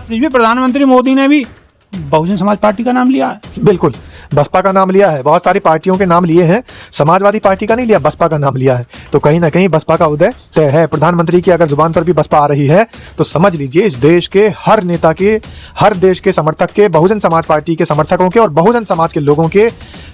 रिजवी, प्रधानमंत्री मोदी ने भी बहुजन समाज पार्टी का नाम लिया है। बिल्कुल, बसपा का नाम लिया है, बहुत सारी पार्टियों के नाम लिए हैं, समाजवादी पार्टी का नहीं लिया, बसपा का नाम लिया है। तो कहीं ना कहीं बसपा का उदय तय है। प्रधानमंत्री की अगर जुबान पर भी बसपा आ रही है तो समझ लीजिए इस देश के हर नेता के, हर देश के समर्थक के, बहुजन समाज पार्टी के समर्थकों के और बहुजन समाज के लोगों के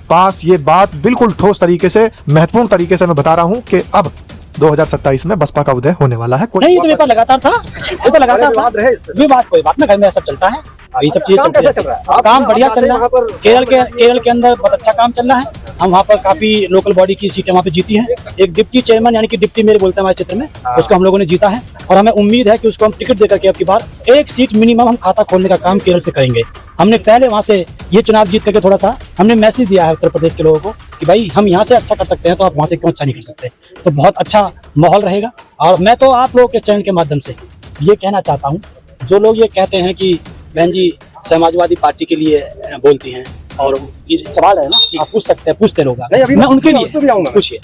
पास ये बात बिल्कुल ठोस तरीके से, महत्वपूर्ण तरीके से मैं बता रहा हूँ कि अब 2027 में बसपा का उदय होने वाला है। नहीं, तो पेपर लगातार था, पेपर लगातार था, विवाद कोई बात ना, घर में सब चलता है, ये सब चीजें चलती है। काम बढ़िया चल रहा है, केरल के अंदर बहुत अच्छा काम चल रहा है। हम वहाँ पर काफी लोकल बॉडी की सीटें वहाँ पे जीती हैं। एक डिप्टी चेयरमैन यानी कि डिप्टी मेरे बोलते हैं हमारे क्षेत्र में, उसको हम लोगों ने जीता है और हमें उम्मीद है कि उसको हम टिकट देकर के अब की बार एक सीट मिनिमम हम खाता खोलने का काम केरल से करेंगे। हमने पहले वहाँ से ये चुनाव जीत करके थोड़ा सा हमने मैसेज दिया है उत्तर प्रदेश के लोगों को कि भाई हम यहाँ से अच्छा कर सकते हैं तो आप वहाँ से क्यों अच्छा नहीं कर सकते। तो बहुत अच्छा माहौल रहेगा। और मैं तो आप लोगों के चैनल के माध्यम से ये कहना चाहता हूँ, जो लोग ये कहते हैं कि बहन जी समाजवादी पार्टी के लिए बोलती हैं, और ये सवाल है ना, आप पूछ सकते हैं, पूछते लोग, मैं उनके लिए पूछिए।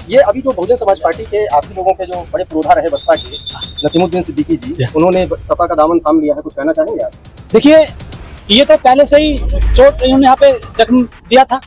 ये अभी जो बहुजन समाज पार्टी के आपके लोगों के जो बड़े पुरोधा रहे बसपा के, नसीमुद्दीन सिद्दीकी जी, उन्होंने सपा का दामन थाम लिया है, कुछ कहना चाहेंगे आप? देखिए, ये तो पहले से ही चोट इन्होंने यहाँ पे जख्म दिया था,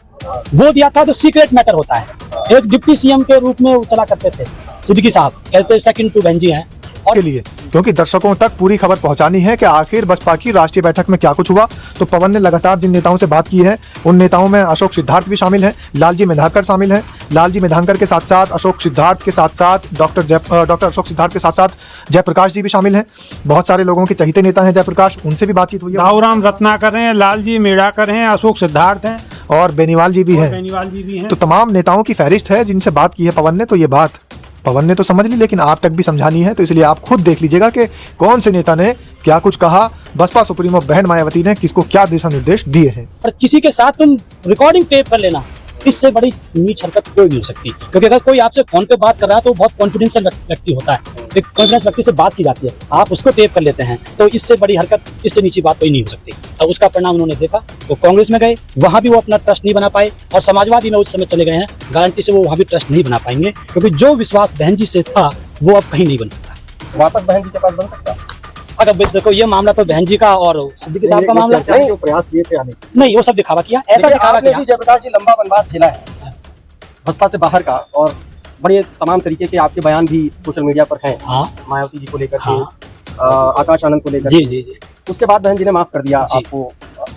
वो दिया था तो सीक्रेट मैटर होता है। एक डिप्टी सीएम के रूप में वो चला करते थे सिद्दीकी साहब, कहते सेकंड टू बहन जी हैं और के लिए, क्योंकि दर्शकों तक पूरी खबर पहुंचानी है कि आखिर बसपा की राष्ट्रीय बैठक में क्या कुछ हुआ। तो पवन ने लगातार जिन नेताओं से बात की है, उन नेताओं में अशोक सिद्धार्थ भी शामिल हैं, लालजी मेधांकर शामिल हैं। लालजी मेधांकर के साथ साथ अशोक सिद्धार्थ के साथ साथ डॉक्टर अशोक सिद्धार्थ के साथ साथ जयप्रकाश जी भी शामिल हैं। बहुत सारे लोगों के चहीते नेता हैं जयप्रकाश, उनसे भी बातचीत हुई है। राहुराम रत्नाकर हैं, लालजी मेधांकर हैं, अशोक सिद्धार्थ हैं और बेनीवाल जी भी हैं। तो तमाम नेताओं की फहरिस्त है जिनसे बात की है पवन ने। तो ये बात पवन ने तो समझ ली, लेकिन आप तक भी समझानी है, तो इसलिए आप खुद देख लीजिएगा कि कौन से नेता ने क्या कुछ कहा। बसपा सुप्रीमो बहन मायावती ने किसको क्या दिशा निर्देश दिए हैं। पर किसी के साथ तुम रिकॉर्डिंग टेप कर लेना, इससे बड़ी नीच हरकत कोई नहीं हो सकती। क्योंकि अगर कोई आपसे फोन पे बात कर रहा है तो बहुत कॉन्फिडेंशियल व्यक्ति होता है, एक कॉन्फिडेंस व्यक्ति से बात की जाती है, आप उसको टेप कर लेते हैं, तो इससे बड़ी हरकत, इससे नीची बात कोई नहीं हो सकती। और उसका परिणाम उन्होंने देखा, तो कांग्रेस में गए, वहां भी वो अपना ट्रस्ट नहीं बना पाए, और समाजवादी में उस समय चले गए हैं, गारंटी से वो वहां भी ट्रस्ट नहीं बना पाएंगे, क्योंकि जो विश्वास बहन जी से था वो अब कहीं नहीं बन सकता। वापस बहन जी के पास बन सकता है? अगर देखो, ये मामला तो बहन जी का और सिद्दीकी साहब का मामला नहीं, जो प्रयास किए थे आने के, नहीं, वो सब दिखावा किया, ऐसा दिखावा किया। जयप्रकाश जी लंबा वनवास झेला है बसपा से बाहर का, और बड़े तमाम तरीके के आपके बयान भी सोशल मीडिया पर हैं। हाँ, मायावती जी को लेकर के, आकाश आनंद को लेकर। जी जी जी। उसके बाद बहन जी ने माफ कर दिया आपको।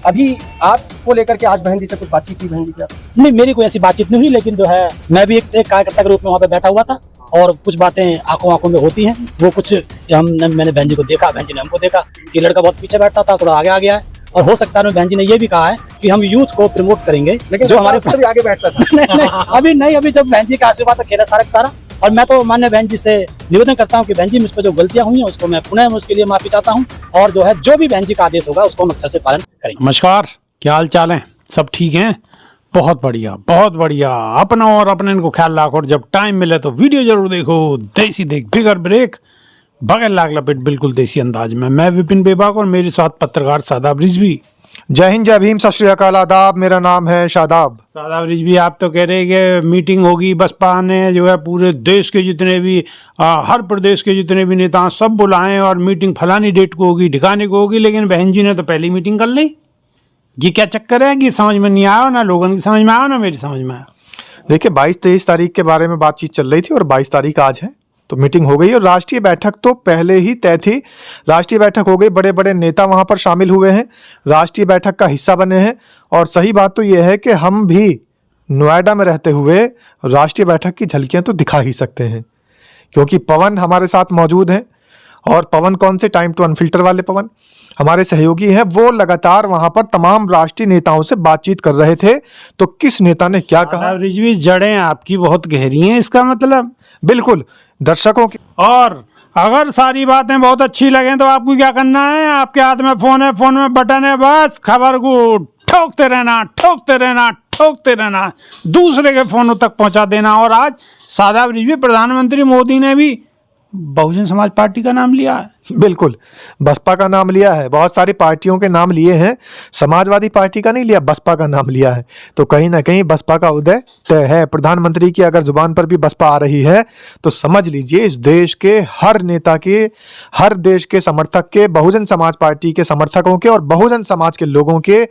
अभी आपको लेकर के आज बहन जी से कुछ बातचीत की बहन जी क्या? नहीं, मेरी कोई ऐसी बातचीत नहीं हुई, लेकिन जो है मैं भी एक कार्यकर्ता के रूप में वहाँ पे बैठा हुआ था, और कुछ बातें आंखों आंखों में होती हैं। वो कुछ मैंने बहन जी को देखा, बहन जी ने हमको देखा कि लड़का बहुत पीछे बैठता था, थोड़ा आगे आ गया है। और हो सकता है बहन जी ने ये भी कहा है कि हम यूथ को प्रमोट करेंगे, लेकिन जो हमारे भी आगे बैठता था। नहीं, अभी जब बहन जी का आशीर्वाद खेला सारा। और मैं तो मान्य बहन जी से निवेदन करता हूँ कि बहन जी मुझ पर जो गलतियां हुई हैं उसको मैं पुनः उसके लिए माफी चाहता हूँ, और जो है जो भी बहन जी का आदेश होगा उसको हम अच्छे से पालन करेंगे। नमस्कार, क्या हाल चाल है? सब ठीक हैं? बहुत बढ़िया, बहुत बढ़िया। अपना और अपने इनको ख्याल रखो, और जब टाइम मिले तो वीडियो जरूर देखो। देसी देख बिगर ब्रेक, बगैर लाग लपेट, बिल्कुल देसी अंदाज में। मैं विपिन बेबाक और मेरे साथ पत्रकार शादाब रिजवी। जय हिंद, जय भीम, सत श्री अकाल, आदाब। मेरा नाम है शादाब। शादाब रिजवी, आप तो कह रहे हैं कि मीटिंग होगी, बसपा ने जो है पूरे देश के जितने भी हर प्रदेश के जितने भी नेता सब बुलाएं, और मीटिंग फलानी डेट को होगी, ठिकाने को होगी, लेकिन बहन जी ने तो पहली मीटिंग कर ली। ये क्या चक्कर है कि समझ में नहीं आया, ना लोगों की समझ में आया, ना मेरी समझ में आया। देखिए, 22-23 तारीख के बारे में बातचीत चल रही थी, और 22 तारीख आज है, तो मीटिंग हो गई। और राष्ट्रीय बैठक तो पहले ही तय थी, राष्ट्रीय बैठक हो गई, बड़े बड़े नेता वहां पर शामिल हुए हैं, राष्ट्रीय बैठक का हिस्सा बने हैं। और सही बात तो यह है कि हम भी नोएडा में रहते हुए राष्ट्रीय बैठक की झलकियां तो दिखा ही सकते हैं, क्योंकि पवन हमारे साथ मौजूद हैं। और पवन कौन से, टाइम टू अनफिल्टर वाले पवन हमारे सहयोगी हैं, वो लगातार वहां पर तमाम राष्ट्रीय नेताओं से बातचीत कर रहे थे। तो किस नेता ने क्या कहा? रिजवी, जड़ें आपकी बहुत गहरी हैं, इसका मतलब। बिल्कुल, दर्शकों की। और अगर सारी बातें बहुत अच्छी लगें तो आपको क्या करना है? आपके हाथ में फोन है, फोन में बटन है, बस खबर को ठोकते रहना, ठोकते रहना, ठोकते रहना, दूसरे के फोनों तक पहुंचा देना। और आज शादाब रिजवी, प्रधानमंत्री मोदी ने भी बहुजन समाज पार्टी का नाम लिया है। बिल्कुल, बसपा का नाम लिया है, बहुत सारी पार्टियों के नाम लिए हैं, समाजवादी पार्टी का नहीं लिया, बसपा का नाम लिया है। तो कहीं ना कहीं बसपा का उदय तय है। प्रधानमंत्री की अगर जुबान पर भी बसपा आ रही है तो समझ लीजिए इस देश के हर नेता के, हर देश के समर्थक के, बहुजन समाज पार्टी के समर्थकों के और बहुजन समाज के लोगों के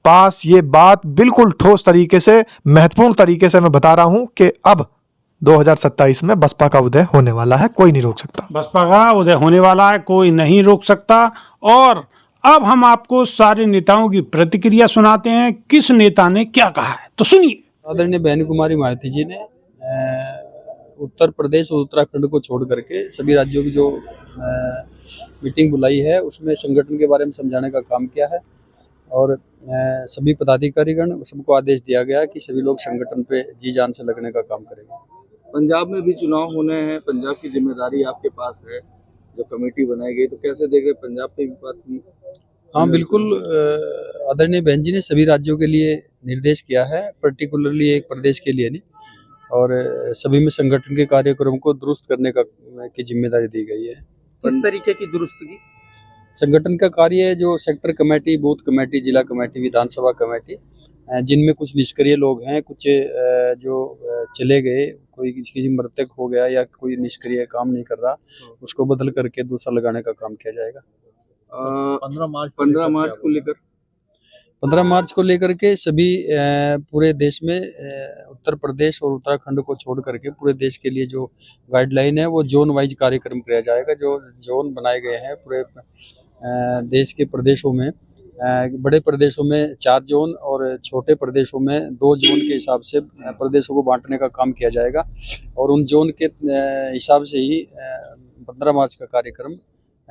पास ये बात बिल्कुल ठोस तरीके से, महत्वपूर्ण तरीके से मैं बता रहा हूं कि अब 2027 में बसपा का उदय होने वाला है, कोई नहीं रोक सकता। बसपा का उदय होने वाला है, कोई नहीं रोक सकता। और अब हम आपको सारे नेताओं की प्रतिक्रिया सुनाते हैं, किस नेता ने क्या कहा है, तो सुनिए। आदरणीय बहन कुमारी मायावती जी ने उत्तर प्रदेश और उत्तराखंड को छोड़ करके सभी राज्यों की जो मीटिंग बुलाई है उसमें संगठन के बारे में समझाने का काम किया है और सभी पदाधिकारीगण सबको आदेश दिया गया कि सभी लोग संगठन पे जी जान से लगने का काम करेंगे। पंजाब में भी चुनाव होने हैं, पंजाब की जिम्मेदारी आपके पास है, जो कमेटी बनाई गई, तो कैसे देख रहे पंजाब पे भी बात की? हाँ बिल्कुल, आदरणीय बहन जी ने सभी राज्यों के लिए निर्देश किया है, पर्टिकुलरली एक प्रदेश के लिए नहीं, और सभी में संगठन के कार्यक्रम को दुरुस्त करने की जिम्मेदारी दी गई है। किस तरीके की दुरुस्त की? संगठन का कार्य जो सेक्टर कमेटी, बूथ कमेटी, जिला कमेटी, विधानसभा कमेटी, जिनमें कुछ निष्क्रिय लोग हैं, कुछ जो चले गए, कोई किसी मृतक हो गया या कोई निष्क्रिय काम नहीं कर रहा, उसको बदल करके दूसरा लगाने का काम किया जाएगा। 15 मार्च को लेकर के सभी पूरे देश में उत्तर प्रदेश और उत्तराखंड को छोड़ करके पूरे देश के लिए जो गाइडलाइन है वो जोन वाइज कार्यक्रम किया जाएगा। जो जोन बनाए गए हैं पूरे देश के प्रदेशों में, बड़े प्रदेशों में 4 जोन और छोटे प्रदेशों में 2 जोन के हिसाब से प्रदेशों को बांटने का काम किया जाएगा और उन जोन के हिसाब से ही 15 मार्च का कार्यक्रम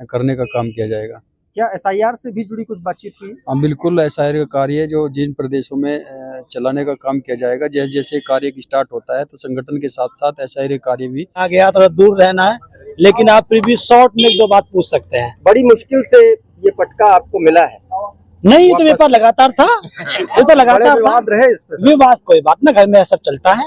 करने का काम किया जाएगा। क्या एसआईआर से भी जुड़ी कुछ बातचीत हुई? हाँ बिल्कुल, एसआईआर का कार्य जो जिन प्रदेशों में चलाने का काम किया जाएगा, जैसे जैसे कार्य स्टार्ट होता है तो संगठन के साथ साथ एसआईआर कार्य भी आ गया, थोड़ा दूर रहना है, लेकिन आप फिर भी शॉर्ट में 1-2 बात पूछ सकते हैं। बड़ी मुश्किल से ये पटका आपको मिला है। नहीं तो मेरे पास लगातार था, वो तो लगातार विवाद रहे इस पे। विवाद कोई बात ना, घर में सब चलता है,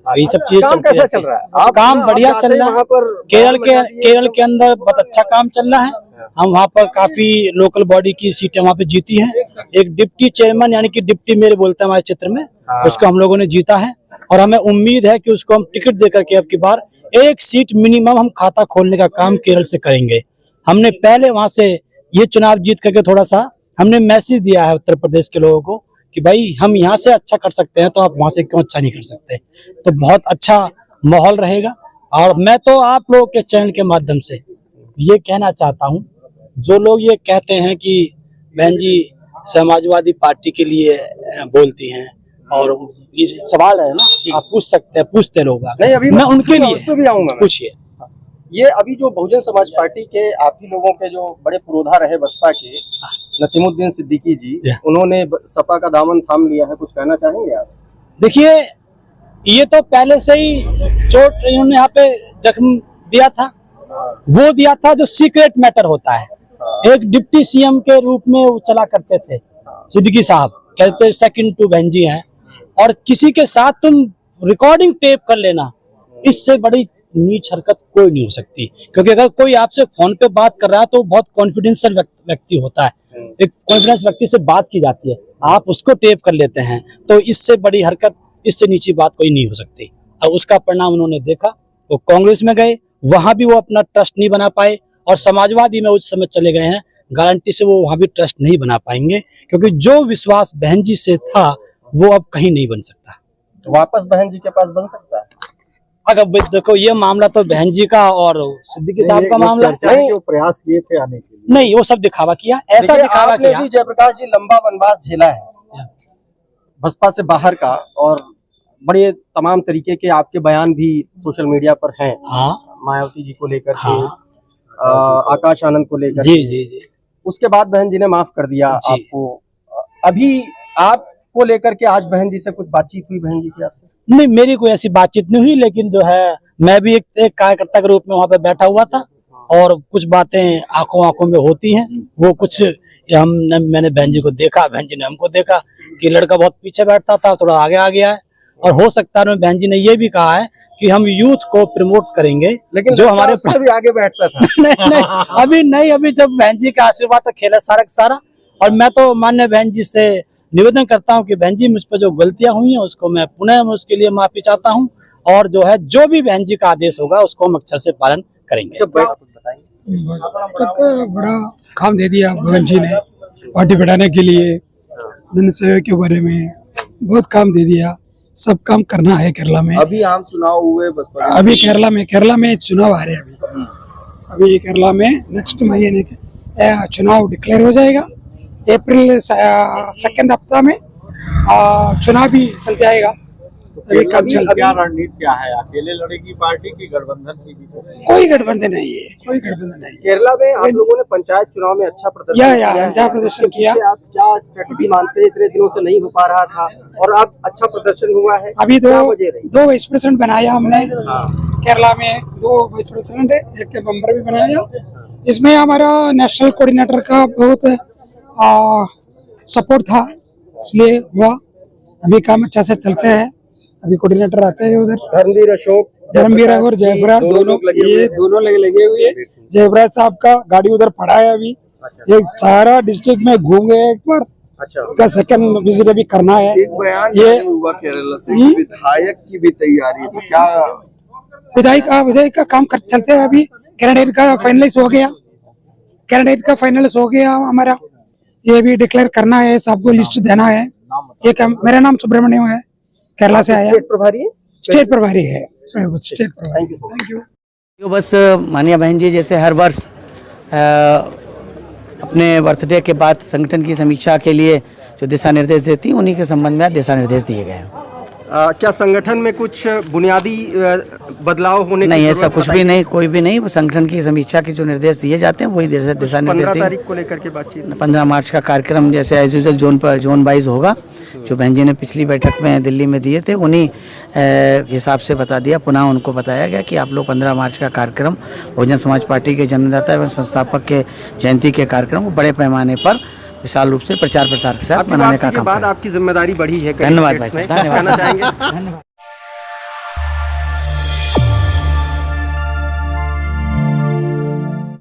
यही सब चीजें काम चलती कैसा रहती चल रहा है? हैं। काम बढ़िया चल रहा वहाँ है। पर केरल के अंदर बहुत अच्छा काम चल रहा है। हम वहाँ पर काफी लोकल बॉडी की सीटें वहाँ पे जीती हैं। एक डिप्टी चेयरमैन यानी कि डिप्टी मेयर बोलते हैं हमारे क्षेत्र में, उसको हम लोगों ने जीता है और हमें उम्मीद है कि उसको हम टिकट दे करके अब की बार 1 सीट मिनिमम हम खाता खोलने का काम केरल से करेंगे। हमने पहले वहाँ से ये चुनाव जीत करके थोड़ा सा हमने मैसेज दिया है उत्तर प्रदेश के लोगों को कि भाई हम यहाँ से अच्छा कर सकते हैं तो आप वहाँ से क्यों अच्छा नहीं कर सकते। तो बहुत अच्छा माहौल रहेगा और मैं तो आप लोगों के चैनल के माध्यम से ये कहना चाहता हूँ, जो लोग ये कहते हैं कि बहन जी समाजवादी पार्टी के लिए बोलती हैं और ये सवाल है ना, आप पूछ सकते हैं, पूछते लोग नहीं, अभी मैं उनके लिए उस पे भी आऊंगा। पूछिए। ये अभी जो बहुजन समाज पार्टी के आप ही लोगों के जो बड़े पुरोधा रहे बसपा के, नसीमुद्दीन सिद्दीकी जी, उन्होंने सपा का दामन थाम लिया है, कुछ कहना चाहेंगे आप? देखिए, ये तो पहले से ही चोट इन्होंने यहाँ पे जख्म दिया था, वो दिया था जो सीक्रेट मैटर होता है। एक डिप्टी सीएम के रूप में वो चला करते थे सिद्दीकी साहब, कहते सेकंड टू बहन जी हैं, और किसी के साथ तुम रिकॉर्डिंग टेप कर लेना, इससे बड़ी नीच हरकत कोई नहीं हो सकती। क्योंकि अगर कोई आपसे फोन पे बात कर रहा है तो बहुत कॉन्फिडेंशियल व्यक्ति होता है, एक कॉन्फिडेंस व्यक्ति से बात की जाती है, आप उसको टेप कर लेते हैं, तो इससे बड़ी हरकत, इससे नीची बात कोई नहीं हो सकती। और उसका परिणाम उन्होंने देखा, वो कांग्रेस में गए, वहां भी वो अपना ट्रस्ट नहीं बना पाए और समाजवादी में उस समय चले गए हैं, गारंटी से वो वहां भी ट्रस्ट नहीं बना पाएंगे, क्योंकि जो विश्वास बहन जी से था वो अब कहीं नहीं बन सकता। तो वापस बहन जी के पास बन सकता है? अगर देखो ये मामला तो बहन जी का और सिद्दीकी साहब का मामला नहीं, जो प्रयास किए थे आने के लिए, नहीं, वो सब दिखावा किया, ऐसा दिखावा किया। भी जयप्रकाश जी लंबा वनवास झेला है बसपा से बाहर का, और बड़े तमाम तरीके के आपके बयान भी सोशल मीडिया पर हैं। हाँ, मायावती जी को लेकर के, हाँ, आकाश आनंद को लेकर, जी जी जी। उसके बाद बहन जी ने माफ कर दिया आपको। अभी आपको लेकर के आज बहन जी से कुछ बातचीत हुई बहन जी की आपसे? नहीं, मेरी कोई ऐसी बातचीत नहीं हुई, लेकिन जो है मैं भी एक कार्यकर्ता के रूप में वहाँ पे बैठा हुआ था और कुछ बातें आंखों में होती हैं। वो कुछ मैंने बहन जी को देखा, बहन जी ने हमको देखा कि लड़का बहुत पीछे बैठता था, थोड़ा आगे आ गया है, और हो सकता है बहन जी ने ये भी कहा है कि हम यूथ को प्रमोट करेंगे, लेकिन जो हमारे उससे भी आगे बैठता था। नहीं, अभी जब बहन जी का आशीर्वाद तक खेला सारा का सारा। और मैं तो मान्य बहन जी से निवेदन करता हूं कि बहन जी मुझ पर जो गलतियां हुई हैं उसको मैं पुनः उसके लिए माफी चाहता हूं, और जो है जो भी बहन जी का आदेश होगा उसको हम अक्षर से पालन करेंगे। जब बताएंगे बड़ा काम दे दिया भगत जी ने पार्टी बढ़ाने के लिए, जन सेवा के बारे में बहुत काम दे दिया। सब काम करना है केरला में। अभी आम चुनाव हुए बसपा, अभी केरला में चुनाव आ रहे हैं। अभी केरला में नेक्स्ट महीने चुनाव डिक्लेयर हो जाएगा। अप्रैल सेकंड हफ्ता में चुनाव भी चल जाएगा। अभी कब चल क्या रणनीति क्या है? अकेले लड़ेगी पार्टी की गठबंधन की भी? कोई गठबंधन नहीं है, कोई गठबंधन नहीं है। केरला में आप लोगों ने पंचायत चुनाव में अच्छा प्रदर्शन किया है। अच्छा प्रदर्शन किया। आप क्या स्ट्रेटजी मानते हैं? इतने दिनों से नहीं हो पा रहा था और अब अच्छा प्रदर्शन हुआ है। अभी क्या वजह रही? 2 वाइस प्रेसिडेंट बनाया हमने केरला में, 2 वाइस प्रेसिडेंट है, एक मेंबर भी बनाया। इसमें हमारा नेशनल कोऑर्डिनेटर का बहुत सपोर्ट था, इसलिए हुआ। अभी काम अच्छा से चलते हैं। अभी कोऑर्डिनेटर आते हैं उधर, धर्मवीर और जयप्रकाश दोनों लगे हुए हैं। जयप्रकाश साहब का गाड़ी उधर पड़ा है। अभी ये सारा डिस्ट्रिक्ट में घूम गए एक बार। का सेकंड विजिट अभी करना है। एक बयान ये हुआ केरला से कि विधायक की भी तैयारी है, तो क्या विधायक का काम चलते हैं। अभी कैंडिडेट का फाइनलाइज हो गया, हमारा ये भी डिक्लेयर करना है, सबको लिस्ट देना है। ये मेरा नाम सुब्रमण्यम है, केरला से आया। स्टेट प्रभारी है। Thank you. जो बस माननीय बहन जी जैसे हर वर्ष अपने बर्थडे के बाद संगठन की समीक्षा के लिए जो दिशा निर्देश देती हैं, उन्हीं के संबंध में दिशा निर्देश दिए गए हैं। क्या संगठन में कुछ बुनियादी बदलाव होने नहीं, ऐसा कुछ भी नहीं, कोई भी नहीं। संगठन की समीक्षा के जो निर्देश दिए जाते हैं वही दिशा निर्देश 15 तारीख को लेकर के बातचीत। 15 मार्च का कार्यक्रम जैसे एज यूजुअल जोन वाइज होगा। जो बहन जी ने पिछली बैठक में दिल्ली में दिए थे, उन्हीं हिसाब से बता दिया। पुनः उनको बताया गया कि आप लोग 15 मार्च का कार्यक्रम बहुजन समाज पार्टी के जन्मदाता एवं संस्थापक के जयंती के कार्यक्रम को बड़े पैमाने पर विशाल रूप से प्रचार प्रसार के साथ मनाने का काम। आपकी जिम्मेदारी बढ़ी है। धन्यवाद भाई साहब, धन्यवाद।